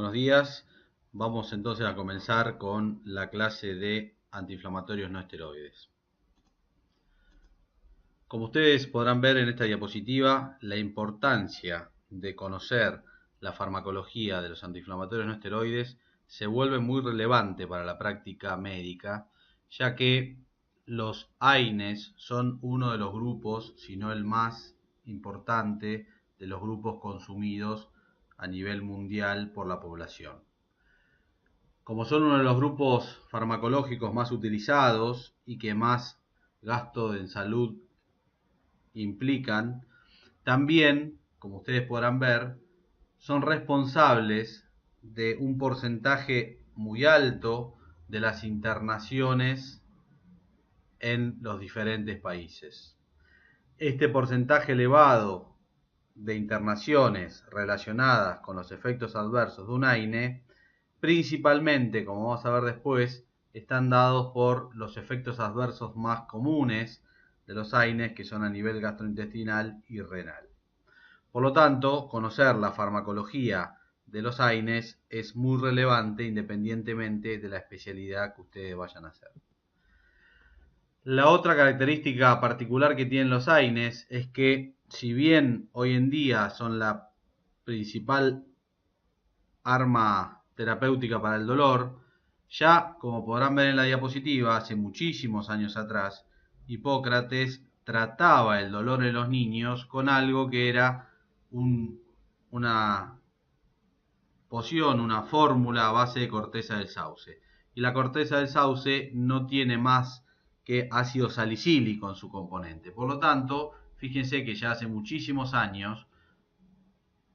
Buenos días. Vamos entonces a comenzar con la clase de antiinflamatorios no esteroides. Como ustedes podrán ver en esta diapositiva, la importancia de conocer la farmacología de los antiinflamatorios no esteroides se vuelve muy relevante para la práctica médica, ya que los AINES son uno de los grupos, si no el más importante, de los grupos consumidos a nivel mundial por la población. Como son uno de los grupos farmacológicos más utilizados y que más gasto en salud implican, también, como ustedes podrán ver, son responsables de un porcentaje muy alto de las internaciones en los diferentes países. Este porcentaje elevado de internaciones relacionadas con los efectos adversos de un AINE, principalmente, como vamos a ver después, están dados por los efectos adversos más comunes de los AINES, que son a nivel gastrointestinal y renal. Por lo tanto, conocer la farmacología de los AINES es muy relevante independientemente de la especialidad que ustedes vayan a hacer. La otra característica particular que tienen los AINES es que, si bien hoy en día son la principal arma terapéutica para el dolor, ya como podrán ver en la diapositiva, hace muchísimos años atrás, Hipócrates trataba el dolor en los niños con algo que era una poción, una fórmula a base de corteza del sauce. Y la corteza del sauce no tiene más que ácido salicílico en su componente. Por lo tanto, fíjense que ya hace muchísimos años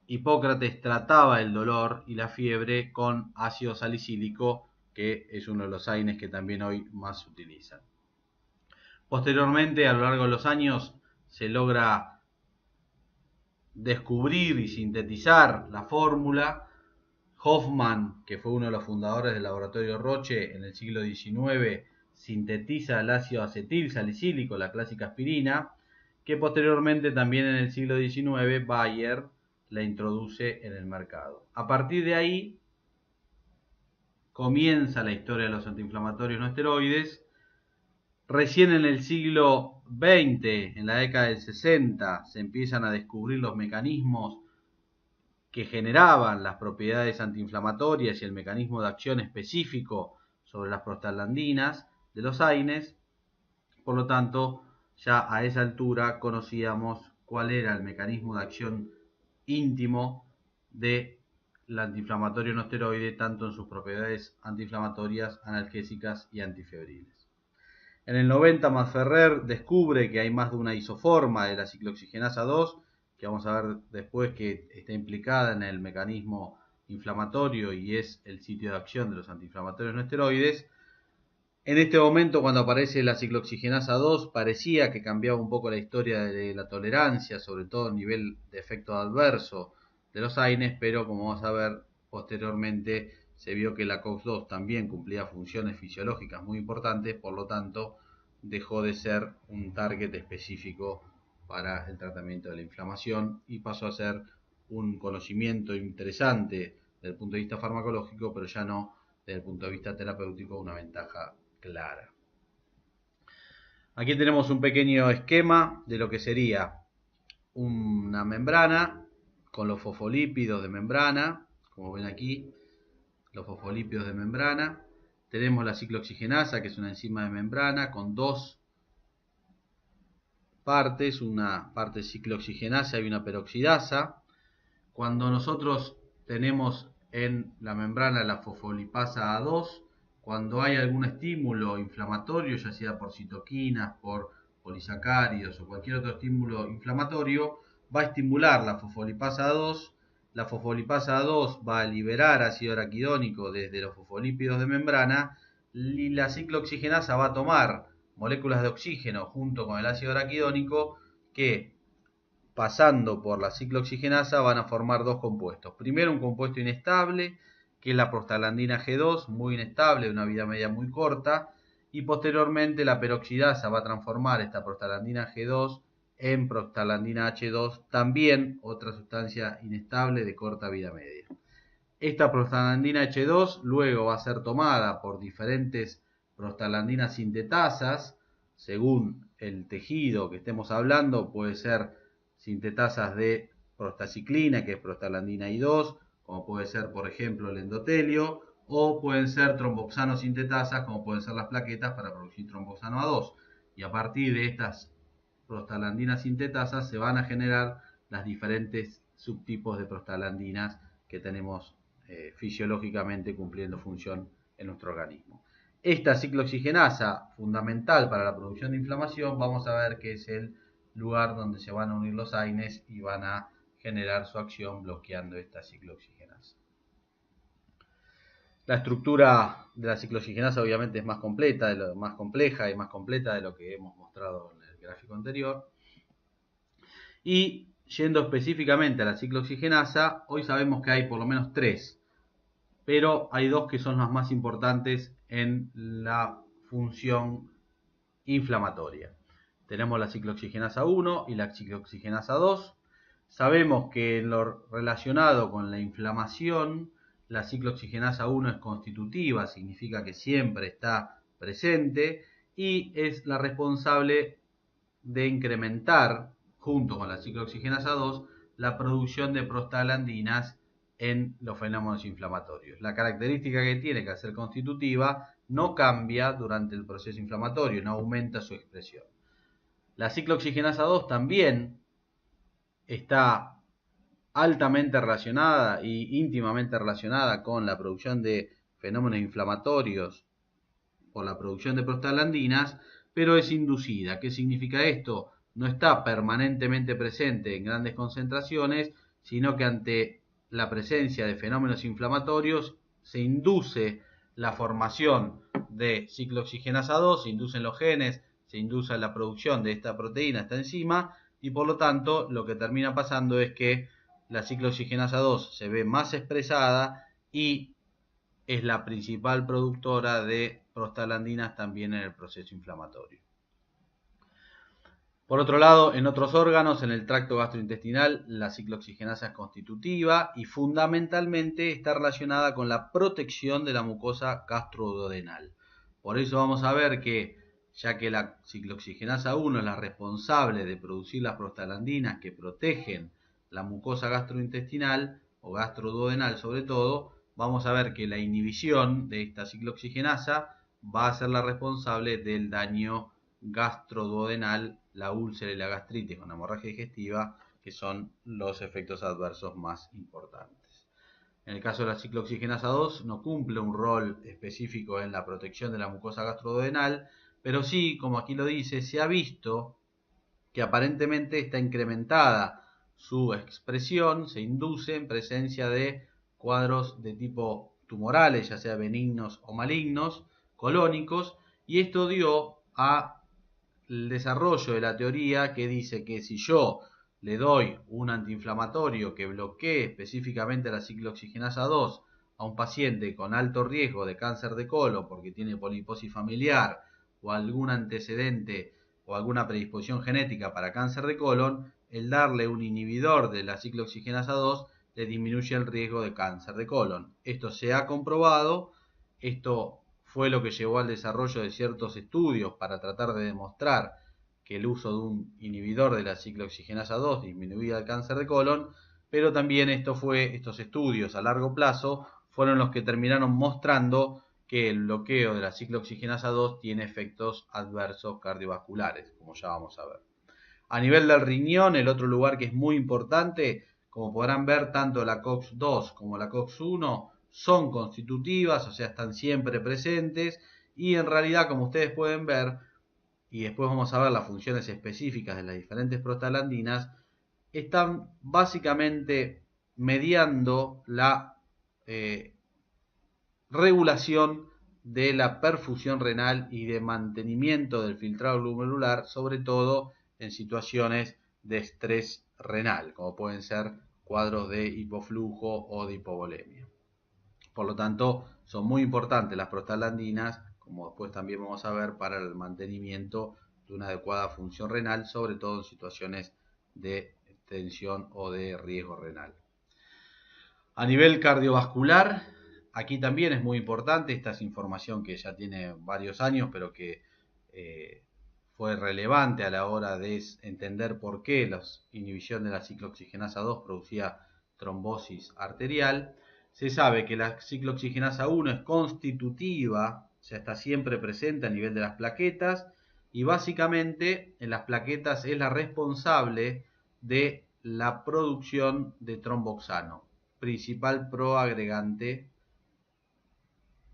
Hipócrates trataba el dolor y la fiebre con ácido salicílico, que es uno de los AINES que también hoy más se utilizan. Posteriormente, a lo largo de los años, se logra descubrir y sintetizar la fórmula. Hoffman, que fue uno de los fundadores del laboratorio Roche en el siglo XIX, sintetiza el ácido acetil salicílico, la clásica aspirina, que posteriormente también en el siglo XIX Bayer la introduce en el mercado. A partir de ahí comienza la historia de los antiinflamatorios no esteroides. Recién en el siglo XX, en la década del 60, se empiezan a descubrir los mecanismos que generaban las propiedades antiinflamatorias y el mecanismo de acción específico sobre las prostaglandinas de los AINES. Por lo tanto, ya a esa altura conocíamos cuál era el mecanismo de acción íntimo del antiinflamatorio no esteroide, tanto en sus propiedades antiinflamatorias, analgésicas y antifebriles. En el 90, Masferrer descubre que hay más de una isoforma de la ciclooxigenasa 2, que vamos a ver después que está implicada en el mecanismo inflamatorio y es el sitio de acción de los antiinflamatorios no esteroides. En este momento, cuando aparece la ciclooxigenasa 2, parecía que cambiaba un poco la historia de la tolerancia, sobre todo a nivel de efecto adverso de los AINES, pero como vamos a ver posteriormente, se vio que la COX-2 también cumplía funciones fisiológicas muy importantes, por lo tanto, dejó de ser un target específico para el tratamiento de la inflamación y pasó a ser un conocimiento interesante desde el punto de vista farmacológico, pero ya no desde el punto de vista terapéutico, una ventaja clara. Aquí tenemos un pequeño esquema de lo que sería una membrana con los fosfolípidos de membrana, como ven aquí, los fosfolípidos de membrana. Tenemos la ciclooxigenasa, que es una enzima de membrana con dos partes, una parte ciclooxigenasa y una peroxidasa. Cuando nosotros tenemos en la membrana la fosfolipasa A2, cuando hay algún estímulo inflamatorio, ya sea por citoquinas, por polisacáridos o cualquier otro estímulo inflamatorio, va a estimular la fosfolipasa A2. La fosfolipasa A2 va a liberar ácido araquidónico desde los fosfolípidos de membrana y la ciclooxigenasa va a tomar moléculas de oxígeno junto con el ácido araquidónico que, pasando por la ciclooxigenasa, van a formar dos compuestos. Primero, un compuesto inestable, que es la prostaglandina G2, muy inestable, de una vida media muy corta, y posteriormente la peroxidasa va a transformar esta prostaglandina G2 en prostaglandina H2, también otra sustancia inestable de corta vida media. Esta prostaglandina H2 luego va a ser tomada por diferentes prostaglandinas sintetasas, según el tejido que estemos hablando. Puede ser sintetasas de prostaciclina, que es prostaglandina I2, como puede ser, por ejemplo, el endotelio, o pueden ser tromboxano sintetasas, como pueden ser las plaquetas para producir tromboxano A2. Y a partir de estas prostaglandinas sintetasas se van a generar las diferentes subtipos de prostaglandinas que tenemos fisiológicamente cumpliendo función en nuestro organismo. Esta ciclooxigenasa, fundamental para la producción de inflamación, vamos a ver que es el lugar donde se van a unir los AINES y van a generar su acción bloqueando esta ciclooxigenasa. La estructura de la ciclooxigenasa obviamente es más compleja y más completa de lo que hemos mostrado en el gráfico anterior. Y yendo específicamente a la ciclooxigenasa, hoy sabemos que hay por lo menos 3, pero hay 2 que son las más importantes en la función inflamatoria. Tenemos la ciclooxigenasa 1 y la ciclooxigenasa 2. Sabemos que en lo relacionado con la inflamación, la ciclooxigenasa 1 es constitutiva, significa que siempre está presente y es la responsable de incrementar, junto con la ciclooxigenasa 2, la producción de prostaglandinas en los fenómenos inflamatorios. La característica que tiene, que al ser constitutiva, no cambia durante el proceso inflamatorio, no aumenta su expresión. La ciclooxigenasa 2 también está altamente relacionada y íntimamente relacionada con la producción de fenómenos inflamatorios por la producción de prostaglandinas, pero es inducida. ¿Qué significa esto? No está permanentemente presente en grandes concentraciones, sino que ante la presencia de fenómenos inflamatorios se induce la formación de ciclooxigenasa 2, se inducen los genes, se induce la producción de esta proteína, esta enzima, y por lo tanto lo que termina pasando es que la ciclooxigenasa 2 se ve más expresada y es la principal productora de prostaglandinas también en el proceso inflamatorio. Por otro lado, en otros órganos, en el tracto gastrointestinal, la ciclooxigenasa es constitutiva y fundamentalmente está relacionada con la protección de la mucosa gastroduodenal. Por eso vamos a ver que, ya que la ciclooxigenasa 1 es la responsable de producir las prostaglandinas que protegen la mucosa gastrointestinal o gastroduodenal sobre todo, vamos a ver que la inhibición de esta ciclooxigenasa va a ser la responsable del daño gastroduodenal, la úlcera y la gastritis con hemorragia digestiva, que son los efectos adversos más importantes. En el caso de la ciclooxigenasa 2 no cumple un rol específico en la protección de la mucosa gastroduodenal, pero sí, como aquí lo dice, se ha visto que aparentemente está incrementada su expresión, se induce en presencia de cuadros de tipo tumorales, ya sea benignos o malignos, colónicos, y esto dio a el desarrollo de la teoría que dice que si yo le doy un antiinflamatorio que bloquee específicamente la ciclooxigenasa 2 a un paciente con alto riesgo de cáncer de colon porque tiene poliposis familiar o algún antecedente o alguna predisposición genética para cáncer de colon, el darle un inhibidor de la ciclooxigenasa 2 le disminuye el riesgo de cáncer de colon. Esto se ha comprobado, esto fue lo que llevó al desarrollo de ciertos estudios para tratar de demostrar que el uso de un inhibidor de la ciclooxigenasa 2 disminuía el cáncer de colon, pero también estos estudios a largo plazo fueron los que terminaron mostrando que el bloqueo de la ciclooxigenasa 2 tiene efectos adversos cardiovasculares, como ya vamos a ver. A nivel del riñón, el otro lugar que es muy importante, como podrán ver, tanto la COX-2 como la COX-1 son constitutivas, o sea, están siempre presentes, y en realidad, como ustedes pueden ver, y después vamos a ver las funciones específicas de las diferentes prostaglandinas, están básicamente mediando la regulación de la perfusión renal y de mantenimiento del filtrado glomerular, sobre todo en situaciones de estrés renal, como pueden ser cuadros de hipoflujo o de hipovolemia. Por lo tanto, son muy importantes las prostaglandinas, como después también vamos a ver, para el mantenimiento de una adecuada función renal, sobre todo en situaciones de tensión o de riesgo renal. A nivel cardiovascular, aquí también es muy importante, esta es información que ya tiene varios años, pero que fue relevante a la hora de entender por qué la inhibición de la ciclooxigenasa 2 producía trombosis arterial. Se sabe que la ciclooxigenasa 1 es constitutiva, o sea, está siempre presente a nivel de las plaquetas, y básicamente en las plaquetas es la responsable de la producción de tromboxano, principal proagregante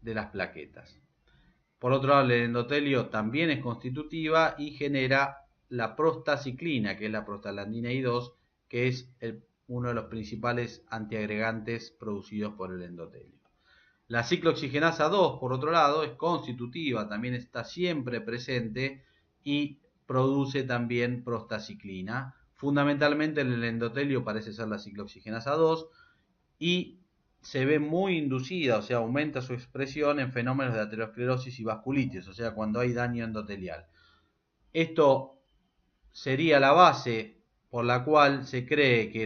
de las plaquetas. Por otro lado, el endotelio también es constitutiva y genera la prostaciclina, que es la prostaglandina I2, que es uno de los principales antiagregantes producidos por el endotelio. La ciclooxigenasa 2, por otro lado, es constitutiva, también está siempre presente y produce también prostaciclina. Fundamentalmente en el endotelio parece ser la ciclooxigenasa 2 y se ve muy inducida, o sea, aumenta su expresión en fenómenos de aterosclerosis y vasculitis, o sea, cuando hay daño endotelial. Esto sería la base por la cual se cree que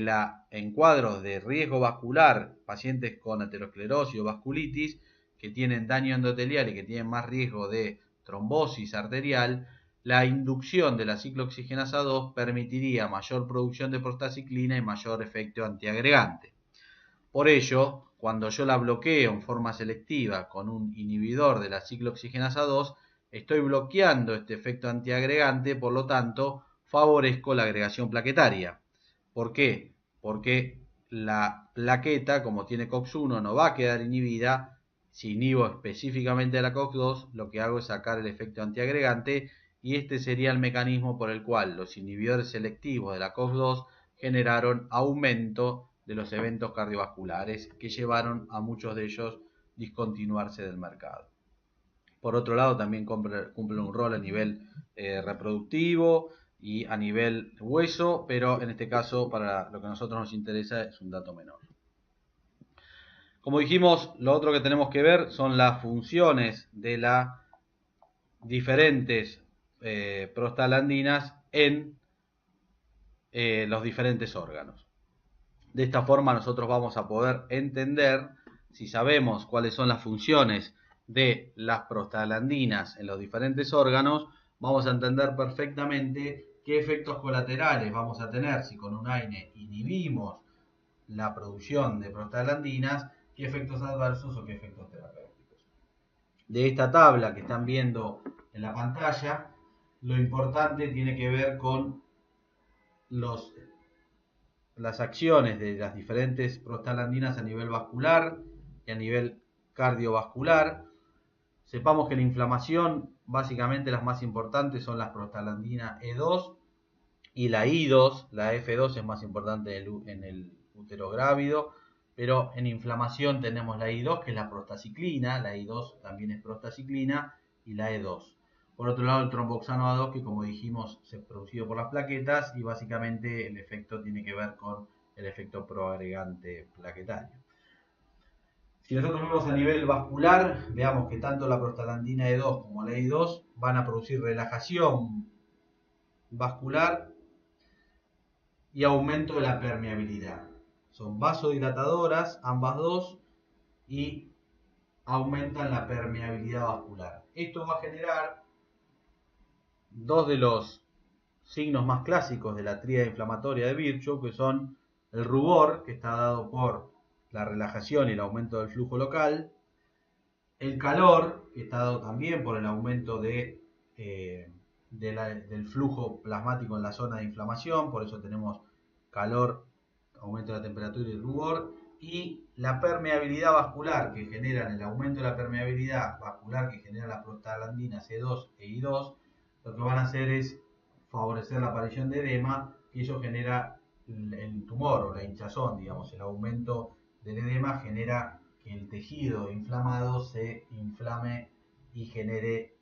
en cuadros de riesgo vascular, pacientes con aterosclerosis o vasculitis, que tienen daño endotelial y que tienen más riesgo de trombosis arterial, la inducción de la ciclooxigenasa 2 permitiría mayor producción de prostaciclina y mayor efecto antiagregante. Por ello, cuando yo la bloqueo en forma selectiva con un inhibidor de la ciclooxigenasa 2, estoy bloqueando este efecto antiagregante, por lo tanto, favorezco la agregación plaquetaria. ¿Por qué? Porque la plaqueta, como tiene COX-1, no va a quedar inhibida. Si inhibo específicamente a la COX-2, lo que hago es sacar el efecto antiagregante y este sería el mecanismo por el cual los inhibidores selectivos de la COX-2 generaron aumento de los eventos cardiovasculares que llevaron a muchos de ellos discontinuarse del mercado. Por otro lado, también cumple un rol a nivel reproductivo y a nivel hueso, pero en este caso, para lo que a nosotros nos interesa, es un dato menor. Como dijimos, lo otro que tenemos que ver son las funciones de las diferentes prostaglandinas en los diferentes órganos. De esta forma nosotros vamos a poder entender, si sabemos cuáles son las funciones de las prostaglandinas en los diferentes órganos, vamos a entender perfectamente qué efectos colaterales vamos a tener si con un AINE inhibimos la producción de prostaglandinas, qué efectos adversos o qué efectos terapéuticos. De esta tabla que están viendo en la pantalla, lo importante tiene que ver con las acciones de las diferentes prostaglandinas a nivel vascular y a nivel cardiovascular. Sepamos que la inflamación, básicamente las más importantes son las prostaglandina E2 y la I2. La F2 es más importante en el útero grávido, pero en inflamación tenemos la I2, que es la prostaciclina, la I2 también es prostaciclina, y la E2. Por otro lado, el tromboxano A2, que como dijimos, es producido por las plaquetas y básicamente el efecto tiene que ver con el efecto proagregante plaquetario. Si nosotros vemos a nivel vascular, veamos que tanto la prostaglandina E2 como la I2 van a producir relajación vascular y aumento de la permeabilidad. Son vasodilatadoras, ambas dos, y aumentan la permeabilidad vascular. Esto va a generar dos de los signos más clásicos de la tríada inflamatoria de Virchow, que son el rubor, que está dado por la relajación y el aumento del flujo local, el calor, que está dado también por el aumento del flujo plasmático en la zona de inflamación, por eso tenemos calor, aumento de la temperatura y rubor, y la permeabilidad vascular que generan el aumento de la permeabilidad vascular que genera las prostaglandinas E2 e I2, lo que van a hacer es favorecer la aparición de edema, y eso genera el tumor o la hinchazón, digamos, el aumento del edema genera que el tejido inflamado se inflame y genere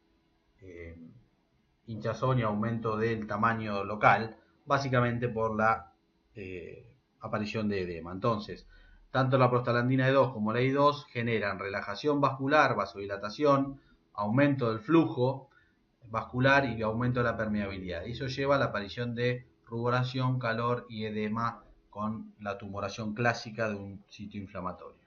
hinchazón y aumento del tamaño local, básicamente por la aparición de edema. Entonces, tanto la prostaglandina E2 como la I2 generan relajación vascular, vasodilatación, aumento del flujo vascular y aumento de la permeabilidad. Eso lleva a la aparición de ruboración, calor y edema con la tumoración clásica de un sitio inflamatorio.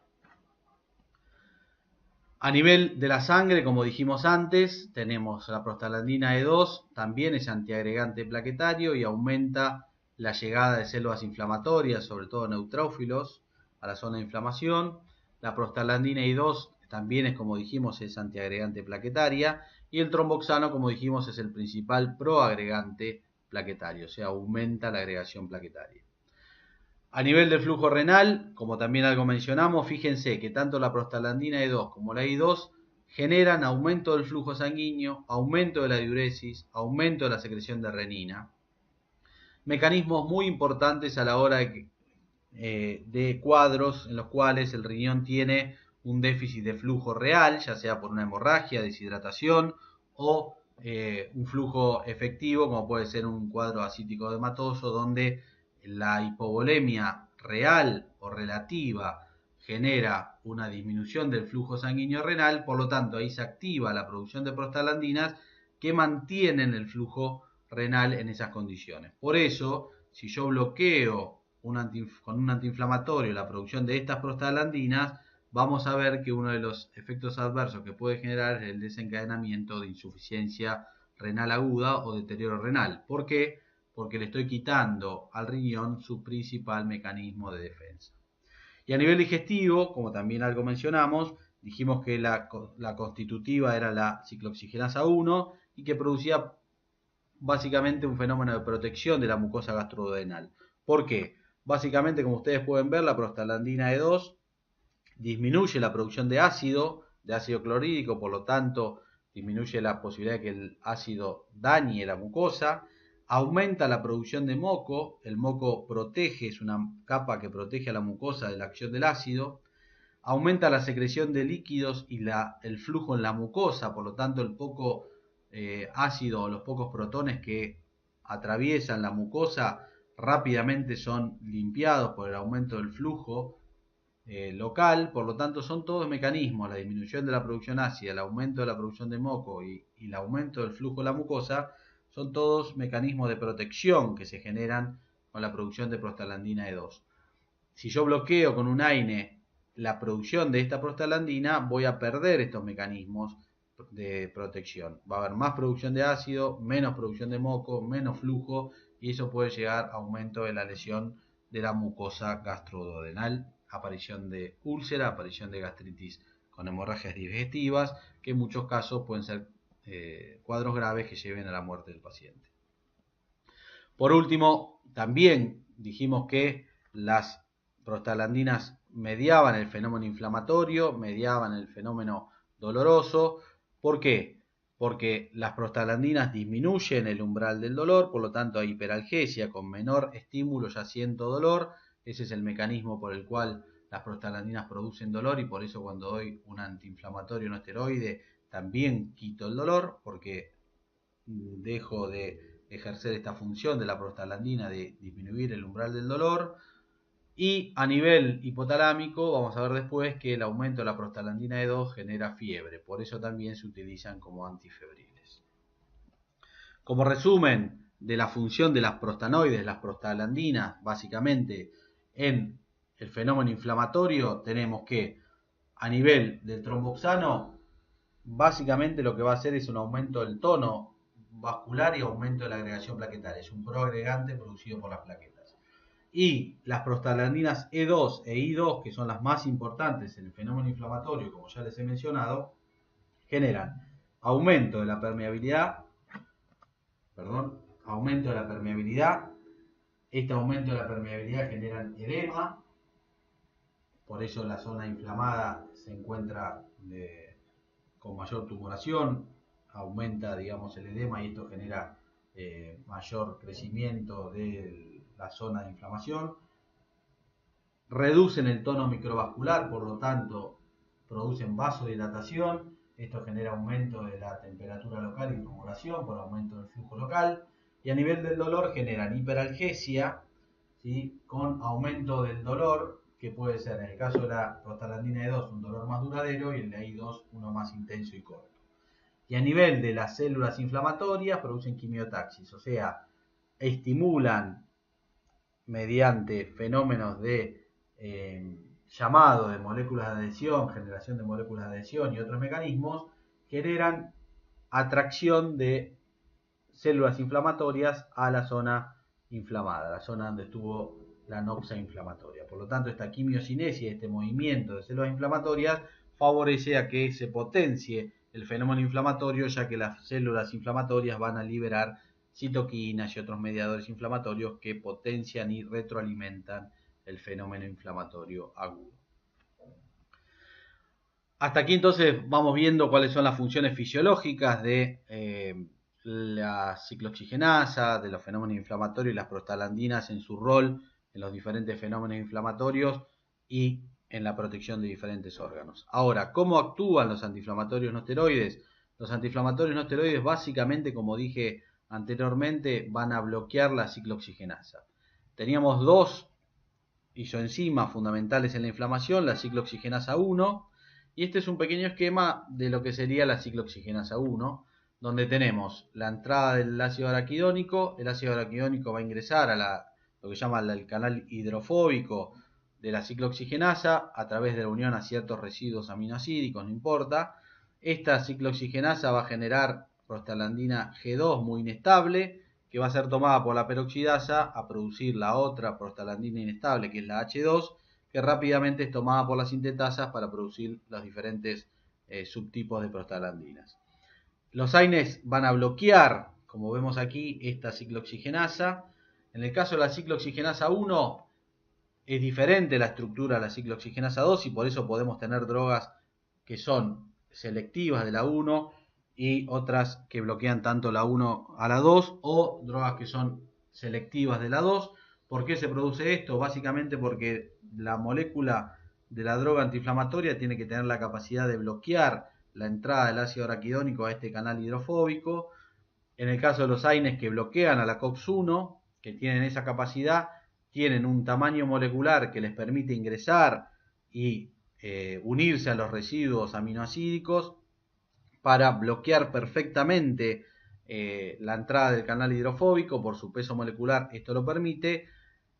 A nivel de la sangre, como dijimos antes, tenemos la prostaglandina E2, también es antiagregante plaquetario y aumenta la llegada de células inflamatorias, sobre todo neutrófilos, a la zona de inflamación. La prostaglandina I2 también es, como dijimos, es antiagregante plaquetaria. Y el tromboxano, como dijimos, es el principal proagregante plaquetario, o sea, aumenta la agregación plaquetaria. A nivel del flujo renal, como también algo mencionamos, fíjense que tanto la prostaglandina E2 como la I2 generan aumento del flujo sanguíneo, aumento de la diuresis, aumento de la secreción de renina. Mecanismos muy importantes a la hora de cuadros en los cuales el riñón tiene un déficit de flujo real, ya sea por una hemorragia, deshidratación o un flujo efectivo, como puede ser un cuadro ascítico hematoso, donde la hipovolemia real o relativa genera una disminución del flujo sanguíneo renal, por lo tanto ahí se activa la producción de prostaglandinas que mantienen el flujo renal en esas condiciones. Por eso, si yo bloqueo con un antiinflamatorio la producción de estas prostaglandinas, vamos a ver que uno de los efectos adversos que puede generar es el desencadenamiento de insuficiencia renal aguda o deterioro renal. ¿Por qué? Porque le estoy quitando al riñón su principal mecanismo de defensa. Y a nivel digestivo, como también algo mencionamos, dijimos que la constitutiva era la ciclooxigenasa 1 y que producía básicamente un fenómeno de protección de la mucosa gastroduodenal. ¿Por qué? Básicamente, como ustedes pueden ver, la prostaglandina E2 disminuye la producción de ácido clorhídrico, por lo tanto disminuye la posibilidad de que el ácido dañe la mucosa, aumenta la producción de moco, el moco protege, es una capa que protege a la mucosa de la acción del ácido, aumenta la secreción de líquidos y el flujo en la mucosa, por lo tanto el poco ácido o los pocos protones que atraviesan la mucosa rápidamente son limpiados por el aumento del flujo local, por lo tanto son todos mecanismos, la disminución de la producción ácida, el aumento de la producción de moco y el aumento del flujo de la mucosa, son todos mecanismos de protección que se generan con la producción de prostaglandina E2. Si yo bloqueo con un AINE la producción de esta prostaglandina, voy a perder estos mecanismos de protección. Va a haber más producción de ácido, menos producción de moco, menos flujo, y eso puede llegar a aumento de la lesión de la mucosa gastroduodenal, aparición de úlcera, aparición de gastritis con hemorragias digestivas, que en muchos casos pueden ser cuadros graves que lleven a la muerte del paciente. Por último, también dijimos que las prostaglandinas mediaban el fenómeno inflamatorio, mediaban el fenómeno doloroso. ¿Por qué? Porque las prostaglandinas disminuyen el umbral del dolor, por lo tanto hay hiperalgesia, con menor estímulo ya siento dolor. Ese es el mecanismo por el cual las prostaglandinas producen dolor y por eso cuando doy un antiinflamatorio no esteroide también quito el dolor, porque dejo de ejercer esta función de la prostaglandina de disminuir el umbral del dolor. Y a nivel hipotalámico vamos a ver después que el aumento de la prostaglandina E2 genera fiebre, por eso también se utilizan como antifebriles. Como resumen de la función de las prostanoides, las prostaglandinas, básicamente en el fenómeno inflamatorio, tenemos que a nivel del tromboxano, básicamente lo que va a hacer es un aumento del tono vascular y aumento de la agregación plaquetaria. Es un proagregante producido por las plaquetas. Y las prostaglandinas E2 e I2, que son las más importantes en el fenómeno inflamatorio, como ya les he mencionado, generan aumento de la permeabilidad, aumento de la permeabilidad. Este aumento de la permeabilidad genera edema, por eso la zona inflamada se encuentra con mayor tumoración, aumenta, digamos, el edema y esto genera mayor crecimiento de la zona de inflamación. Reducen el tono microvascular, por lo tanto, producen vasodilatación. Esto genera aumento de la temperatura local y tumoración por aumento del flujo local. Y a nivel del dolor generan hiperalgesia, ¿sí?, con aumento del dolor, que puede ser en el caso de la prostaglandina E2 un dolor más duradero y en la I2 uno más intenso y corto. Y a nivel de las células inflamatorias producen quimiotaxis, o sea, estimulan mediante fenómenos de llamado de moléculas de adhesión, generación de moléculas de adhesión y otros mecanismos, generan atracción de células inflamatorias a la zona inflamada, la zona donde estuvo la noxa inflamatoria. Por lo tanto, esta quimiocinesis, este movimiento de células inflamatorias, favorece a que se potencie el fenómeno inflamatorio, ya que las células inflamatorias van a liberar citoquinas y otros mediadores inflamatorios que potencian y retroalimentan el fenómeno inflamatorio agudo. Hasta aquí entonces vamos viendo cuáles son las funciones fisiológicas de la ciclooxigenasa, de los fenómenos inflamatorios y las prostaglandinas en su rol en los diferentes fenómenos inflamatorios y en la protección de diferentes órganos. Ahora, ¿cómo actúan los antiinflamatorios no esteroides? Los antiinflamatorios no esteroides básicamente, como dije anteriormente, van a bloquear la ciclooxigenasa. Teníamos dos isoenzimas fundamentales en la inflamación, la ciclooxigenasa 1, y este es un pequeño esquema de lo que sería la ciclooxigenasa 1, donde tenemos la entrada del ácido araquidónico. El ácido araquidónico va a ingresar a lo que se llama el canal hidrofóbico de la ciclooxigenasa a través de la unión a ciertos residuos aminoácidos, no importa. Esta ciclooxigenasa va a generar prostaglandina G2 muy inestable, que va a ser tomada por la peroxidasa a producir la otra prostaglandina inestable, que es la H2, que rápidamente es tomada por las sintetasas para producir los diferentes subtipos de prostaglandinas. Los AINES van a bloquear, como vemos aquí, esta ciclooxigenasa. En el caso de la ciclooxigenasa 1, es diferente la estructura de la ciclooxigenasa 2 y por eso podemos tener drogas que son selectivas de la 1 y otras que bloquean tanto la 1 a la 2, o drogas que son selectivas de la 2. ¿Por qué se produce esto? Básicamente porque la molécula de la droga antiinflamatoria tiene que tener la capacidad de bloquear la entrada del ácido araquidónico a este canal hidrofóbico. En el caso de los AINES que bloquean a la COX-1, que tienen esa capacidad, tienen un tamaño molecular que les permite ingresar y unirse a los residuos aminoácidos para bloquear perfectamente la entrada del canal hidrofóbico. Por su peso molecular esto lo permite.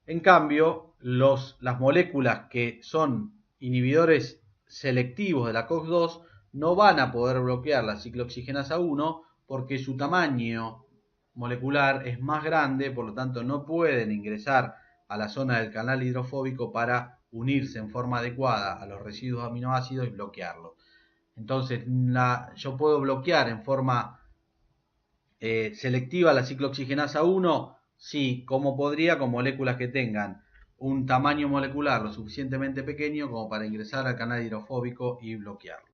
En cambio, las moléculas que son inhibidores selectivos de la COX-2 no van a poder bloquear la ciclooxigenasa 1 porque su tamaño molecular es más grande, por lo tanto no pueden ingresar a la zona del canal hidrofóbico para unirse en forma adecuada a los residuos aminoácidos y bloquearlos. Entonces yo puedo bloquear en forma selectiva la ciclooxigenasa 1, sí, como podría con moléculas que tengan un tamaño molecular lo suficientemente pequeño como para ingresar al canal hidrofóbico y bloquearlo.